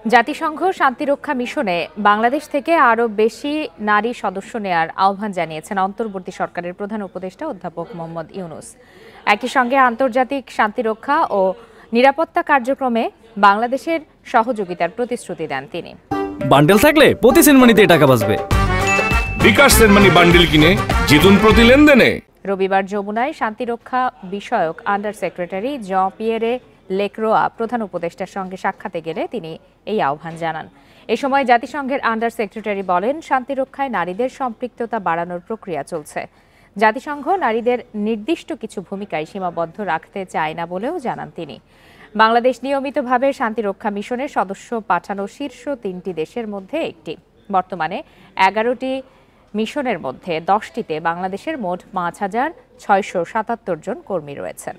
জাতিসংঘ শান্তিরক্ষা মিশনে বাংলাদেশ থেকে আরও বেশি নারী সদস্য নেয়ার আহ্বান জানিয়েছেন অন্তর্বর্তী সরকারের প্রধান উপদেষ্টা অধ্যাপক মোহাম্মদ ইউনূস। একই সঙ্গে আন্তর্জাতিক শান্তিরক্ষা ও নিরাপত্তা কার্যক্রমে বাংলাদেশের সহযোগিতার প্রতিশ্রুতি দেন তিনি। বান্ডেল থাকলে প্রতি সেনমানিতে টাকা বাঁচবে। বিকাশ সেনমানি বান্ডেল কিনে জিতুন প্রতি লেনদেনে। রবিবার যমুনায় শান্তিরক্ষা বিষয়ক আন্ডার সেক্রেটারি জঁ পিয়েরে লেক্রোয়া প্রধান উপদেষ্টার সঙ্গে সাক্ষাতে গেলে তিনি এই আহ্বান জানান। এ সময় জাতিসংঘের আন্ডার সেক্রেটারি বলেন, শান্তিরক্ষায় নারীদের সম্পৃক্ততা বাড়ানোর প্রক্রিয়া চলছে। জাতিসংঘ নারীদের নির্দিষ্ট কিছু ভূমিকায় সীমাবদ্ধ রাখতে চায় না বলেও জানান তিনি। বাংলাদেশ নিয়মিতভাবে শান্তিরক্ষা মিশনের সদস্য পাঠানো শীর্ষ 3টি দেশের মধ্যে একটি। বর্তমানে 11টি মিশনের মধ্যে 10টিতে বাংলাদেশের মোট 5,677 জন কর্মী রয়েছেন।